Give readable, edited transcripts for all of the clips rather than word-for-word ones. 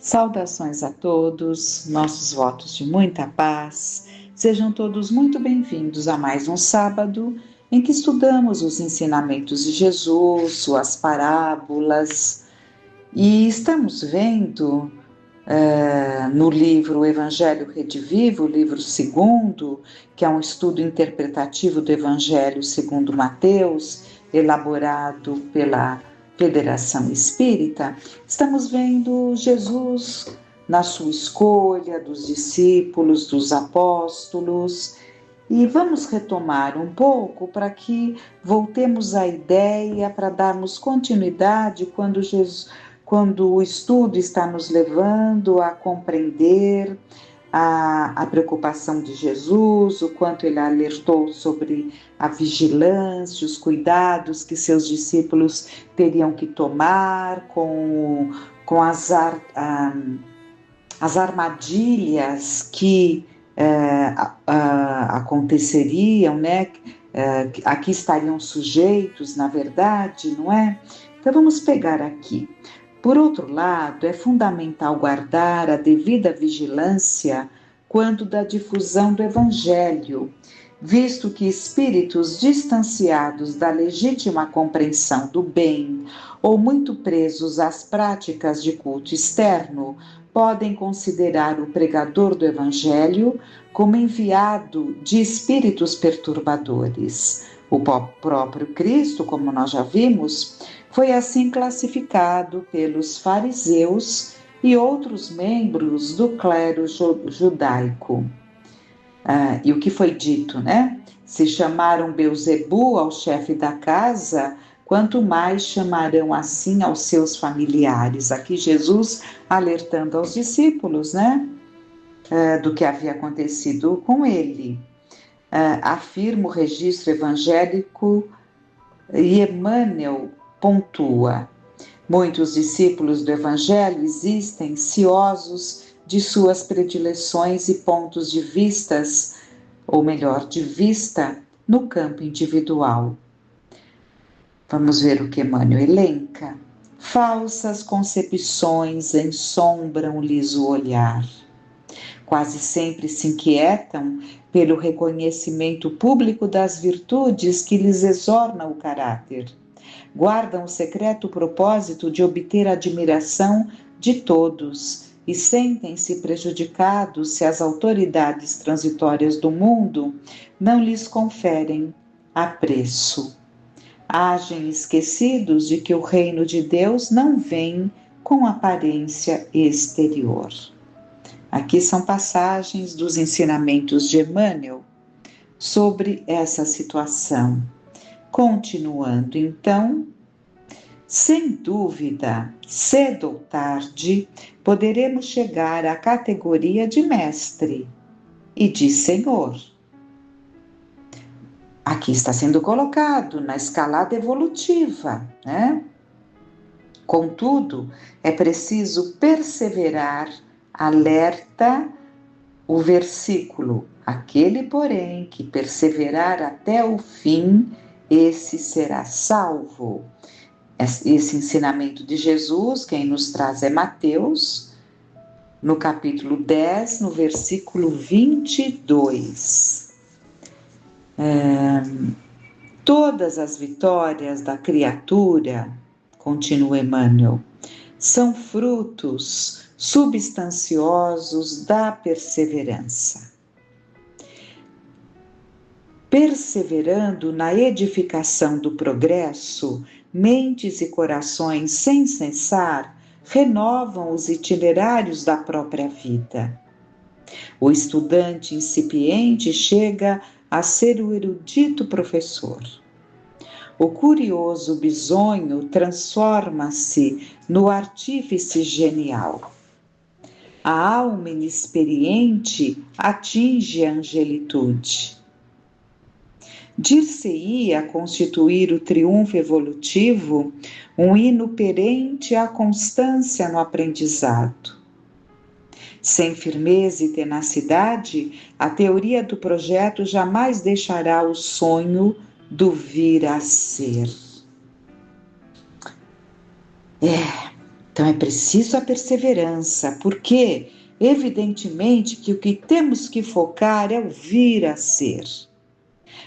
Saudações a todos, nossos votos de muita paz. Sejam todos muito bem-vindos a mais um sábado em que estudamos os ensinamentos de Jesus, suas parábolas, e estamos vendo no livro Evangelho Redivivo, livro 2º, que é um estudo interpretativo do Evangelho segundo Mateus, elaborado pela Federação Espírita. Estamos vendo Jesus na sua escolha dos discípulos, dos apóstolos, e vamos retomar um pouco para que voltemos à ideia, para darmos continuidade quando o estudo está nos levando a compreender a preocupação de Jesus, o quanto ele alertou sobre a vigilância, os cuidados que seus discípulos teriam que tomar com as armadilhas que aconteceriam, né? A que estariam sujeitos, na verdade, não é? Então vamos pegar aqui. Por outro lado, é fundamental guardar a devida vigilância quanto da difusão do Evangelho, visto que espíritos distanciados da legítima compreensão do bem ou muito presos às práticas de culto externo podem considerar o pregador do Evangelho como enviado de espíritos perturbadores. O próprio Cristo, como nós já vimos, foi assim classificado pelos fariseus e outros membros do clero judaico. E o que foi dito, né? Se chamaram Beelzebu ao chefe da casa, quanto mais chamarão assim aos seus familiares. Aqui Jesus alertando aos discípulos, né? Do que havia acontecido com ele. Afirma o registro evangélico e Emmanuel pontua: muitos discípulos do Evangelho existem ciosos de suas predileções e pontos de vistas, ou melhor, de vista, no campo individual. Vamos ver o que Emmanuel elenca. Falsas concepções ensombram-lhes o olhar. Quase sempre se inquietam pelo reconhecimento público das virtudes que lhes exornam o caráter. Guardam o secreto propósito de obter a admiração de todos e sentem-se prejudicados se as autoridades transitórias do mundo não lhes conferem apreço. Agem esquecidos de que o reino de Deus não vem com aparência exterior. Aqui são passagens dos ensinamentos de Emmanuel sobre essa situação. Continuando, então, sem dúvida, cedo ou tarde, poderemos chegar à categoria de mestre e de senhor. Aqui está sendo colocado na escalada evolutiva, né? Contudo, é preciso perseverar, alerta o versículo: aquele, porém, que perseverar até o fim, esse será salvo. Esse ensinamento de Jesus, quem nos traz é Mateus, no capítulo 10, no versículo 22. Todas as vitórias da criatura, continua Emmanuel, são frutos substanciosos da perseverança. Perseverando na edificação do progresso, mentes e corações sem cessar renovam os itinerários da própria vida. O estudante incipiente chega a ser o erudito professor. O curioso bisonho transforma-se no artífice genial. A alma inexperiente atinge a angelitude. Dir-se-ia constituir o triunfo evolutivo um hino perente à constância no aprendizado. Sem firmeza e tenacidade, a teoria do projeto jamais deixará o sonho do vir a ser. Então é preciso a perseverança, porque evidentemente que o que temos que focar é o vir a ser.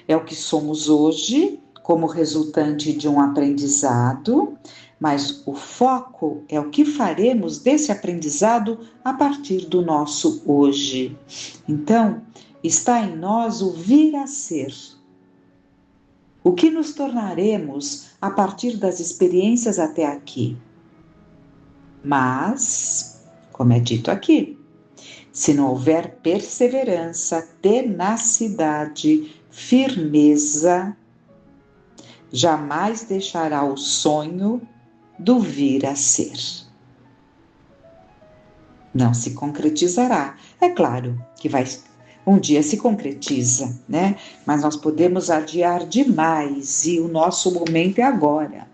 É o que somos hoje, como resultante de um aprendizado, mas o foco é o que faremos desse aprendizado a partir do nosso hoje. Então, está em nós o vir a ser. O que nos tornaremos a partir das experiências até aqui. Mas, como é dito aqui, se não houver perseverança, tenacidade, firmeza, jamais deixará o sonho do vir a ser. Não se concretizará. É claro que um dia se concretiza, né? Mas nós podemos adiar demais e o nosso momento é agora.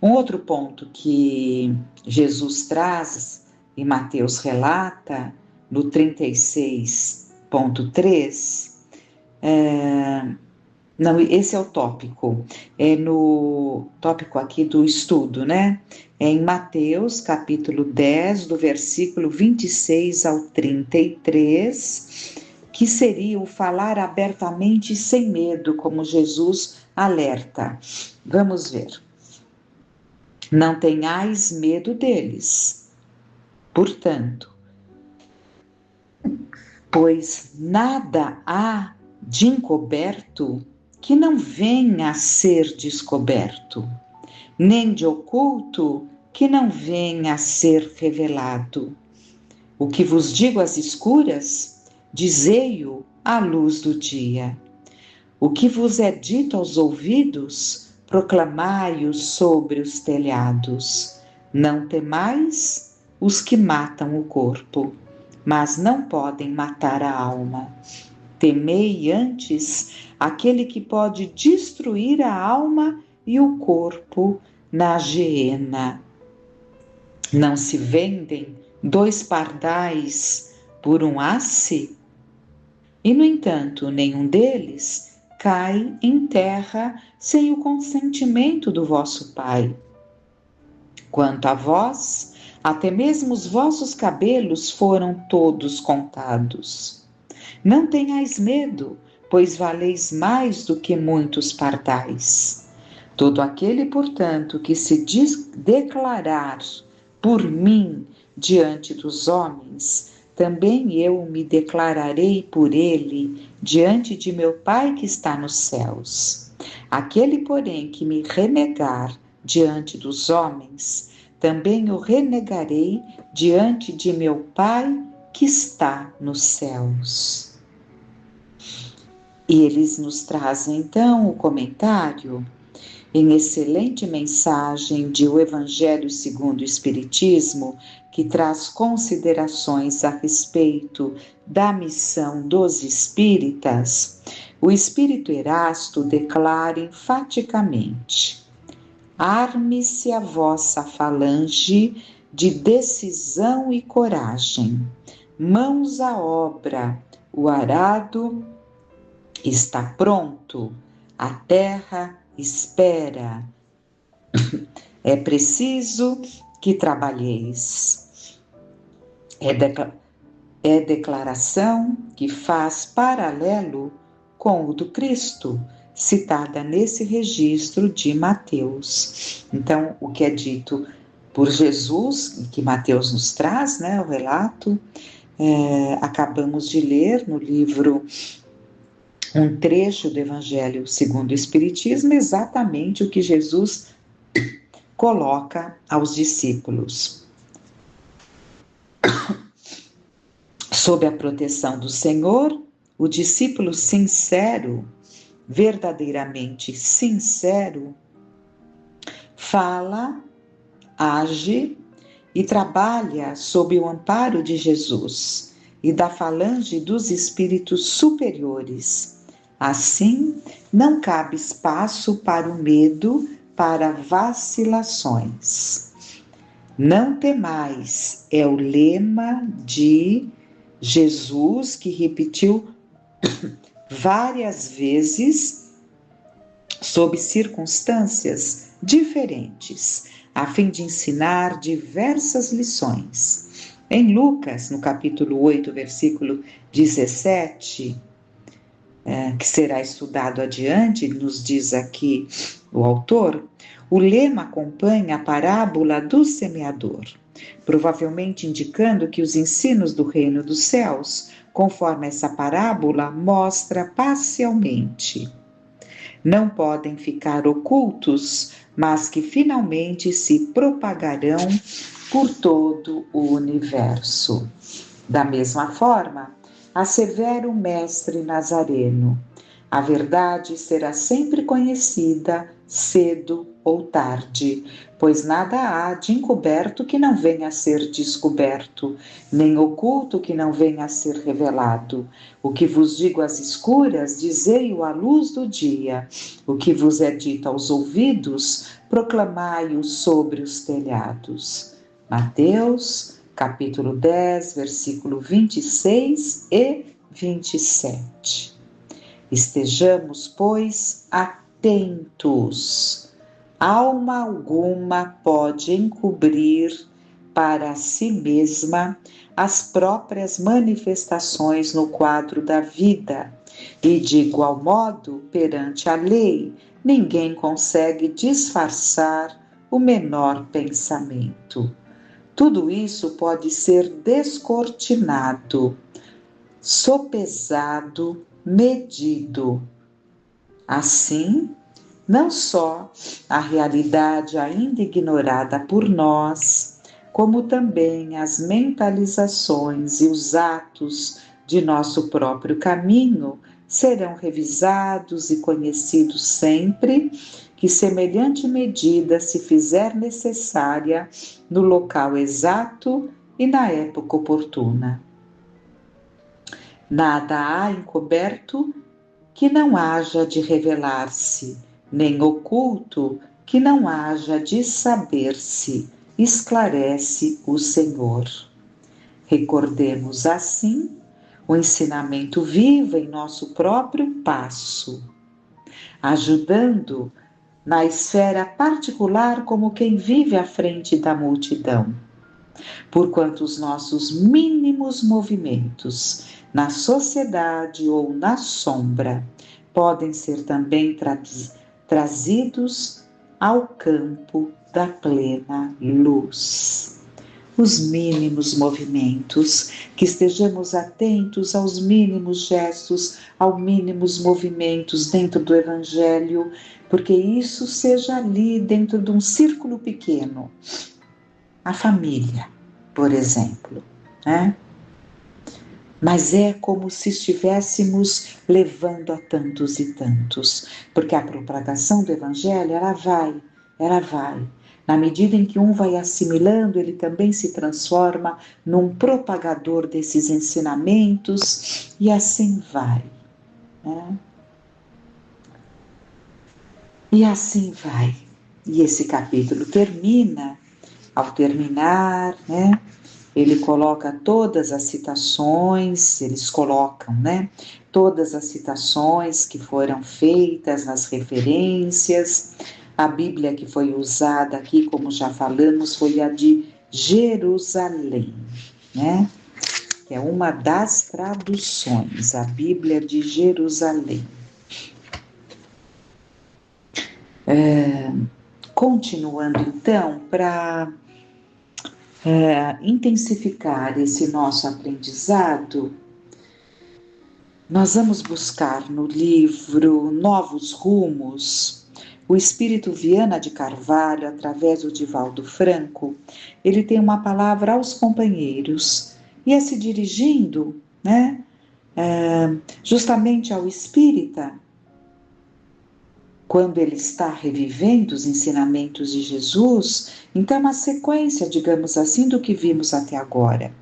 Um outro ponto que Jesus traz e Mateus relata no 36.3, não, esse é o tópico, é no tópico aqui do estudo, né? É em Mateus, capítulo 10, do versículo 26 ao 33, que seria o falar abertamente e sem medo, como Jesus alerta. Vamos ver. Não tenhais medo deles, portanto, pois nada há de encoberto que não venha a ser descoberto, nem de oculto que não venha a ser revelado. O que vos digo às escuras, dizei-o à luz do dia. O que vos é dito aos ouvidos, proclamai-o sobre os telhados. Não temais os que matam o corpo, mas não podem matar a alma. Temei antes aquele que pode destruir a alma e o corpo na geena. Não se vendem 2 pardais por um asse? E, no entanto, nenhum deles cai em terra sem o consentimento do vosso Pai. Quanto a vós, até mesmo os vossos cabelos foram todos contados. Não tenhais medo, pois valeis mais do que muitos pardais. Todo aquele, portanto, que se declarar por mim diante dos homens, também eu me declararei por ele diante de meu Pai que está nos céus. Aquele, porém, que me renegar diante dos homens, também o renegarei diante de meu Pai que está nos céus. E eles nos trazem então o comentário em excelente mensagem de O Evangelho segundo o Espiritismo, que traz considerações a respeito da missão dos espíritas. O Espírito Erasto declara enfaticamente: arme-se a vossa falange de decisão e coragem, mãos à obra, o arado está pronto, a terra espera. É preciso que trabalheis. É declaração que faz paralelo com o do Cristo, citada nesse registro de Mateus. Então, o que é dito por Jesus, que Mateus nos traz, né, o relato, acabamos de ler no livro um trecho do Evangelho segundo o Espiritismo, exatamente o que Jesus coloca aos discípulos. Sob a proteção do Senhor, o discípulo sincero, verdadeiramente sincero, fala, age e trabalha sob o amparo de Jesus e da falange dos espíritos superiores. Assim, não cabe espaço para o medo, para vacilações. Não temais é o lema de Jesus, que repetiu várias vezes sob circunstâncias diferentes. a fim de ensinar diversas lições. Em Lucas, no capítulo 8, versículo 17, que será estudado adiante, nos diz aqui o autor, o lema acompanha a parábola do semeador, provavelmente indicando que os ensinos do reino dos céus, conforme essa parábola mostra parcialmente, não podem ficar ocultos, mas que finalmente se propagarão por todo o universo. Da mesma forma, assevera o mestre Nazareno, a verdade será sempre conhecida, cedo ou tarde, pois nada há de encoberto que não venha a ser descoberto, nem oculto que não venha a ser revelado. O que vos digo às escuras, dizei-o à luz do dia. O que vos é dito aos ouvidos, proclamai-o sobre os telhados. Mateus, capítulo 10, versículo 26 e 27. Estejamos, pois, atentos. Alma alguma pode encobrir para si mesma as próprias manifestações no quadro da vida, e de igual modo, perante a lei, ninguém consegue disfarçar o menor pensamento. Tudo isso pode ser descortinado, sopesado, medido. Assim, não só a realidade ainda ignorada por nós, como também as mentalizações e os atos de nosso próprio caminho serão revisados e conhecidos sempre que semelhante medida se fizer necessária no local exato e na época oportuna. Nada há encoberto que não haja de revelar-se, nem oculto que não haja de saber-se, esclarece o Senhor. Recordemos assim o ensinamento vivo em nosso próprio passo, ajudando na esfera particular como quem vive à frente da multidão, porquanto os nossos mínimos movimentos na sociedade ou na sombra podem ser também trazidos ao campo da plena luz. Os mínimos movimentos, que estejamos atentos aos mínimos gestos, aos mínimos movimentos dentro do Evangelho, porque isso seja ali dentro de um círculo pequeno. A família, por exemplo, né? Mas é como se estivéssemos levando a tantos e tantos, porque a propagação do Evangelho, ela vai. Na medida em que um vai assimilando, ele também se transforma num propagador desses ensinamentos e assim vai, né? E assim vai. E esse capítulo termina, ao terminar, né? Ele coloca todas as citações, eles colocam, né? Todas as citações que foram feitas nas referências. A Bíblia que foi usada aqui, como já falamos, foi a de Jerusalém, né? Que é uma das traduções, a Bíblia de Jerusalém. Continuando então, para intensificar esse nosso aprendizado, nós vamos buscar no livro Novos Rumos, o espírito Viana de Carvalho, através do Divaldo Franco, ele tem uma palavra aos companheiros, e é se dirigindo, né, justamente ao espírita, quando ele está revivendo os ensinamentos de Jesus, então uma sequência, digamos assim, do que vimos até agora.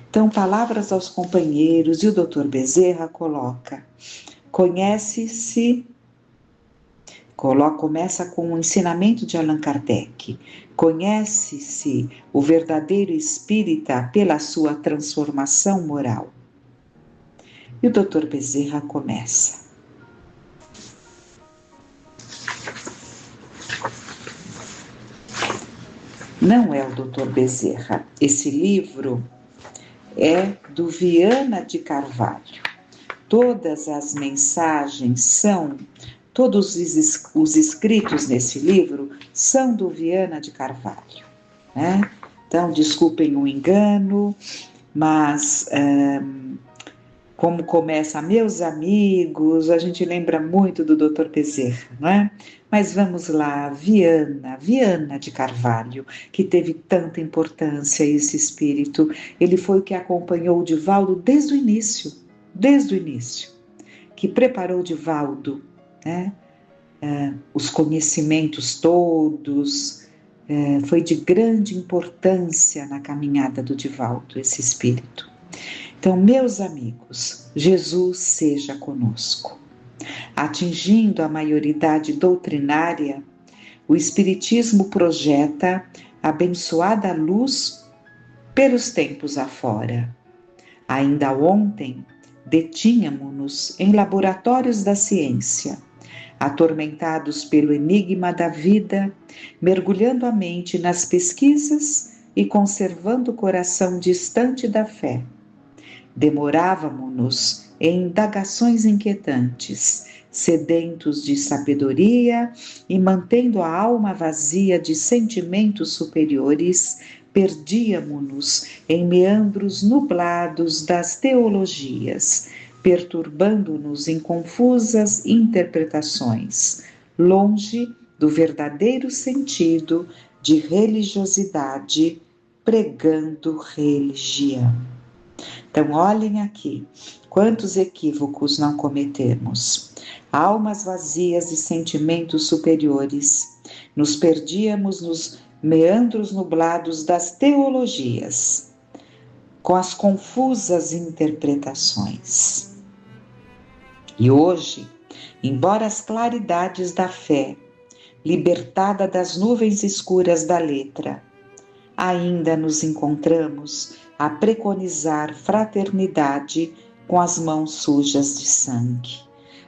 Então, palavras aos companheiros, e o Dr. Bezerra coloca, começa com o ensinamento de Allan Kardec, conhece-se o verdadeiro espírita pela sua transformação moral. E o Dr. Bezerra começa. não é o Dr. Bezerra. Esse livro é do Viana de Carvalho. Todas as mensagens são, todos os escritos nesse livro são do Viana de Carvalho, né? Então, desculpem o engano, mas como começa, meus amigos, a gente lembra muito do Dr. Bezerra, não é? Mas vamos lá, Viana de Carvalho, que teve tanta importância esse espírito, ele foi o que acompanhou o Divaldo desde o início, que preparou o Divaldo, né? Os conhecimentos todos, foi de grande importância na caminhada do Divaldo, esse espírito. Então, meus amigos, Jesus seja conosco. Atingindo a maioridade doutrinária, o Espiritismo projeta abençoada luz pelos tempos afora. Ainda ontem, detínhamos-nos em laboratórios da ciência, atormentados pelo enigma da vida, mergulhando a mente nas pesquisas e conservando o coração distante da fé. Demorávamo-nos em indagações inquietantes, sedentos de sabedoria e mantendo a alma vazia de sentimentos superiores, perdíamo-nos em meandros nublados das teologias, perturbando-nos em confusas interpretações, longe do verdadeiro sentido de religiosidade, pregando religião. Então, olhem aqui, quantos equívocos não cometemos. Almas vazias de sentimentos superiores, nos perdíamos nos meandros nublados das teologias, com as confusas interpretações. E hoje, embora as claridades da fé, libertada das nuvens escuras da letra, ainda nos encontramos a preconizar fraternidade com as mãos sujas de sangue,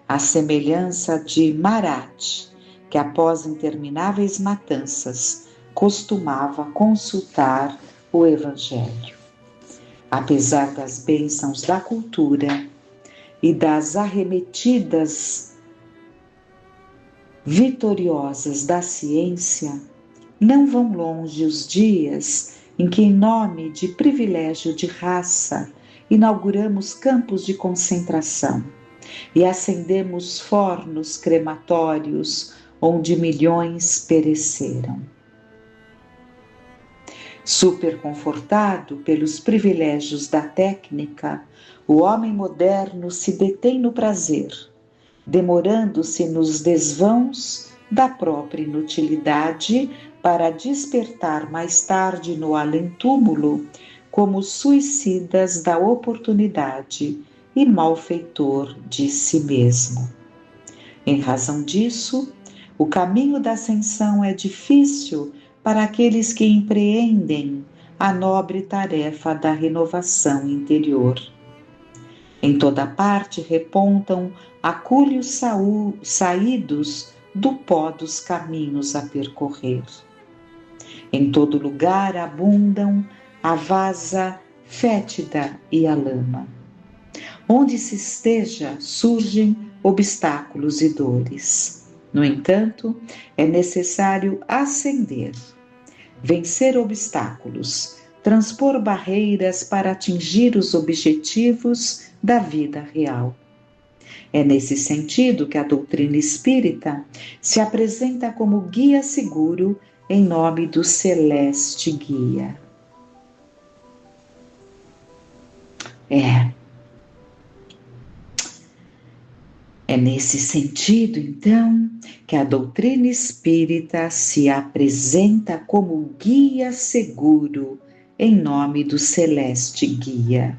à semelhança de Marat, que após intermináveis matanças costumava consultar o Evangelho. Apesar das bênçãos da cultura e das arremetidas vitoriosas da ciência, não vão longe os dias em que, em nome de privilégio de raça, inauguramos campos de concentração e acendemos fornos crematórios onde milhões pereceram. Superconfortado pelos privilégios da técnica, o homem moderno se detém no prazer, demorando-se nos desvãos da própria inutilidade para despertar mais tarde no além-túmulo como suicidas da oportunidade e malfeitor de si mesmo. Em razão disso, o caminho da ascensão é difícil para aqueles que empreendem a nobre tarefa da renovação interior. Em toda parte repontam acúlios saídos do pó dos caminhos a percorrer. Em todo lugar abundam a vasa fétida e a lama. Onde se esteja, surgem obstáculos e dores. No entanto, é necessário ascender, vencer obstáculos, transpor barreiras para atingir os objetivos da vida real. É nesse sentido que a doutrina espírita se apresenta como guia seguro em nome do celeste guia. É nesse sentido, então, que a doutrina espírita se apresenta como guia seguro em nome do celeste guia.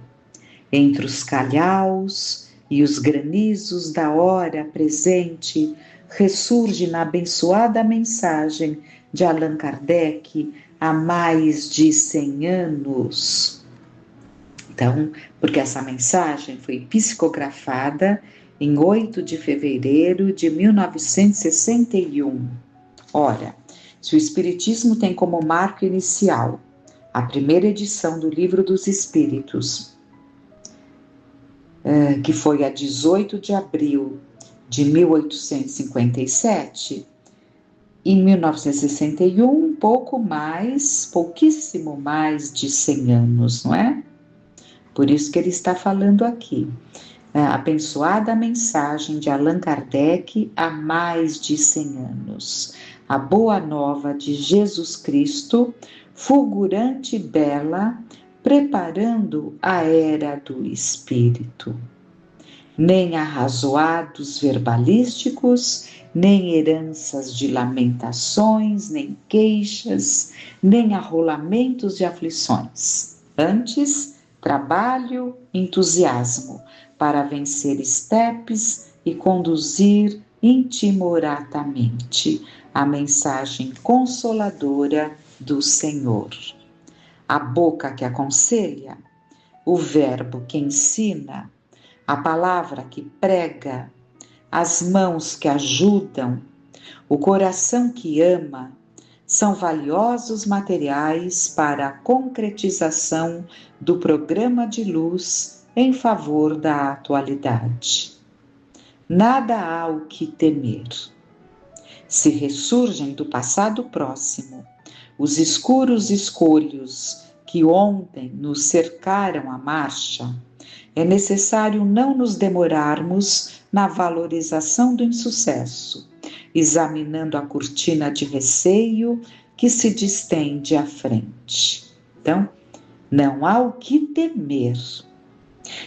Entre os calhaus e os granizos da hora presente, ressurge na abençoada mensagem de Allan Kardec há mais de 100 anos. Então, porque essa mensagem foi psicografada em 8 de fevereiro de 1961. Ora, Se o Espiritismo tem como marco inicial a primeira edição do Livro dos Espíritos, que foi a 18 de abril de 1857, em 1961, pouquíssimo mais de 100 anos, não é? Por isso que ele está falando aqui. A abençoada mensagem de Allan Kardec há mais de 100 anos. A boa nova de Jesus Cristo, fulgurante e bela, preparando a era do Espírito. Nem arrazoados verbalísticos, nem heranças de lamentações, nem queixas, nem arrolamentos de aflições. Antes, trabalho, entusiasmo, para vencer estepes e conduzir intimoratamente a mensagem consoladora do Senhor. A boca que aconselha, o verbo que ensina, a palavra que prega, as mãos que ajudam, o coração que ama, são valiosos materiais para a concretização do programa de luz em favor da atualidade. Nada há o que temer. Se ressurgem do passado próximo os escuros escolhos que ontem nos cercaram a marcha, é necessário não nos demorarmos na valorização do insucesso, examinando a cortina de receio que se distende à frente. Então, não há o que temer.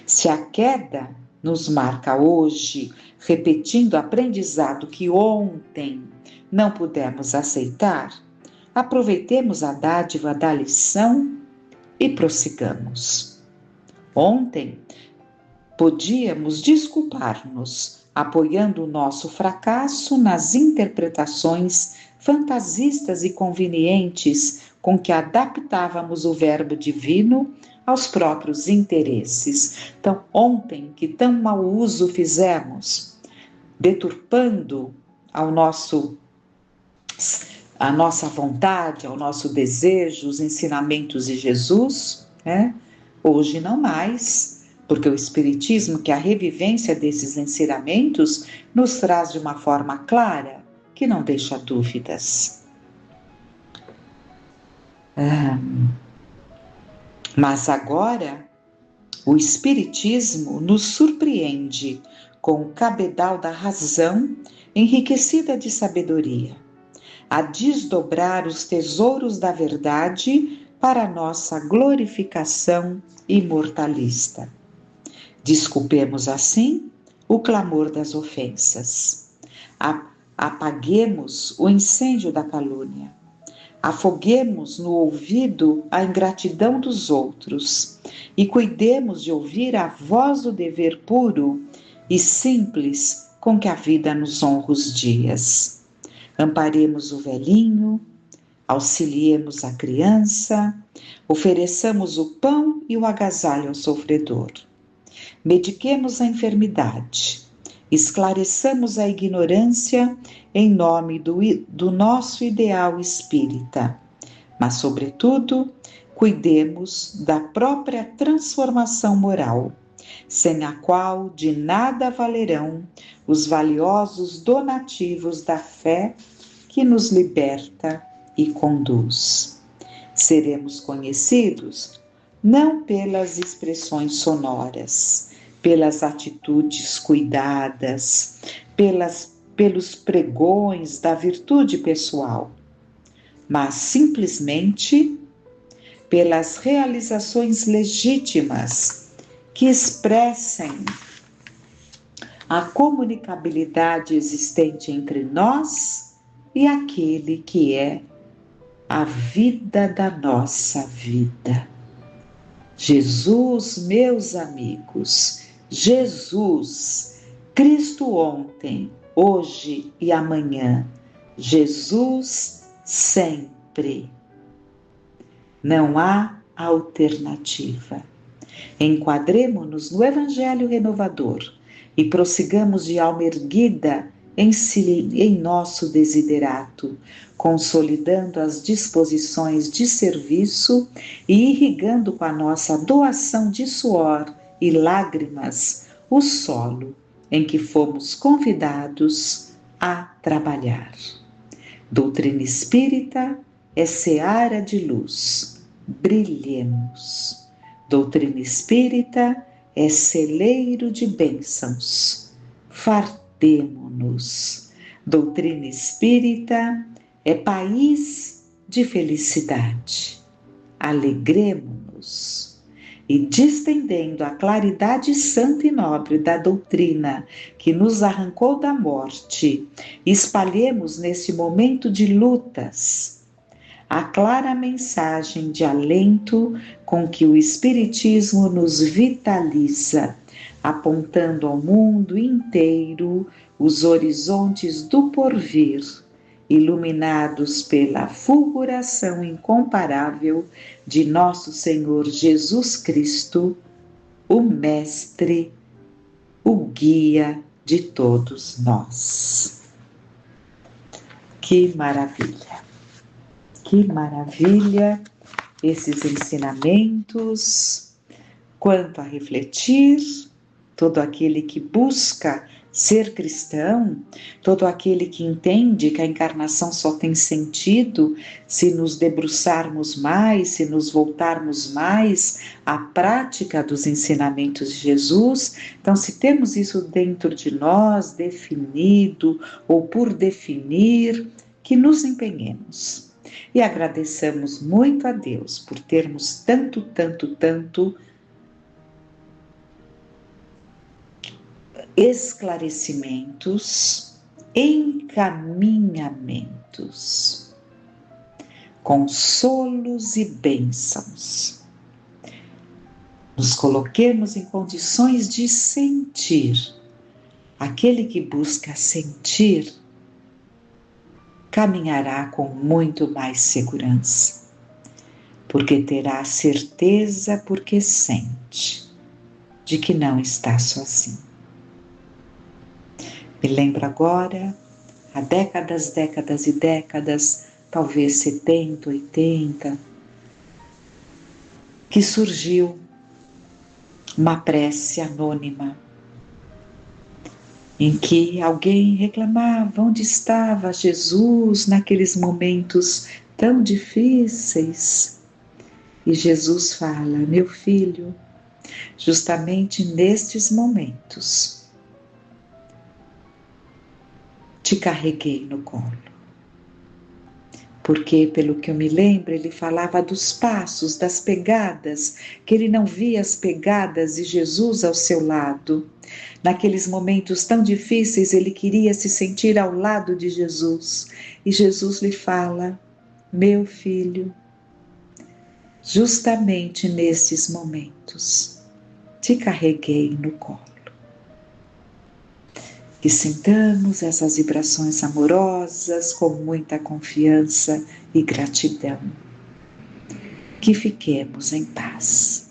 Se a queda nos marca hoje, repetindo o aprendizado que ontem não pudemos aceitar, aproveitemos a dádiva da lição e prossigamos. Ontem, podíamos desculpar-nos, apoiando o nosso fracasso nas interpretações fantasistas e convenientes com que adaptávamos o verbo divino aos próprios interesses. Então, ontem, que tão mau uso fizemos, deturpando a nossa vontade, ao nosso desejo, os ensinamentos de Jesus, hoje não mais, porque o Espiritismo, que é a revivência desses ensinamentos, nos traz de uma forma clara, que não deixa dúvidas. Mas agora, o Espiritismo nos surpreende com o cabedal da razão enriquecida de sabedoria, a desdobrar os tesouros da verdade para nossa glorificação imortalista. Desculpemos assim o clamor das ofensas. Apaguemos o incêndio da calúnia. Afoguemos no ouvido a ingratidão dos outros e cuidemos de ouvir a voz do dever puro e simples com que a vida nos honra os dias. Amparemos o velhinho, auxiliemos a criança, ofereçamos o pão e o agasalho ao sofredor. Mediquemos a enfermidade, esclareçamos a ignorância em nome do nosso ideal espírita, mas, sobretudo, cuidemos da própria transformação moral, sem a qual de nada valerão os valiosos donativos da fé que nos liberta e conduz. Seremos conhecidos não pelas expressões sonoras, pelas atitudes cuidadas, pelos pregões da virtude pessoal, mas simplesmente pelas realizações legítimas que expressem a comunicabilidade existente entre nós e aquele que é a vida da nossa vida. Jesus, meus amigos, Jesus, Cristo ontem, hoje e amanhã, Jesus sempre. Não há alternativa. Enquadremo-nos no Evangelho renovador e prossigamos de alma erguida em nosso desiderato, consolidando as disposições de serviço e irrigando com a nossa doação de suor e lágrimas o solo em que fomos convidados a trabalhar. Doutrina espírita é seara de luz, brilhemos. Doutrina espírita é celeiro de bênçãos, fartemo-nos. Doutrina espírita é país de felicidade, alegremo-nos. E distendendo a claridade santa e nobre da doutrina que nos arrancou da morte, espalhemos nesse momento de lutas a clara mensagem de alento com que o Espiritismo nos vitaliza, apontando ao mundo inteiro os horizontes do porvir, iluminados pela fulguração incomparável de nosso Senhor Jesus Cristo, o Mestre, o guia de todos nós. Que maravilha! Que maravilha esses ensinamentos! Quanto a refletir, todo aquele que busca ser cristão, todo aquele que entende que a encarnação só tem sentido se nos debruçarmos mais, se nos voltarmos mais à prática dos ensinamentos de Jesus. Então, se temos isso dentro de nós, definido ou por definir, que nos empenhemos. E agradeçamos muito a Deus por termos tanto esclarecimentos, encaminhamentos, consolos e bênçãos. Nos coloquemos em condições de sentir. Aquele que busca sentir caminhará com muito mais segurança, porque terá certeza, porque sente, de que não está sozinho. Me lembro agora, há décadas e décadas, talvez 70, 80, que surgiu uma prece anônima, em que alguém reclamava onde estava Jesus naqueles momentos tão difíceis. E Jesus fala: meu filho, justamente nestes momentos, te carreguei no colo. Porque, pelo que eu me lembro, ele falava dos passos, das pegadas, que ele não via as pegadas de Jesus ao seu lado. Naqueles momentos tão difíceis, ele queria se sentir ao lado de Jesus. E Jesus lhe fala: meu filho, justamente nesses momentos, te carreguei no colo. Que sintamos essas vibrações amorosas com muita confiança e gratidão. Que fiquemos em paz.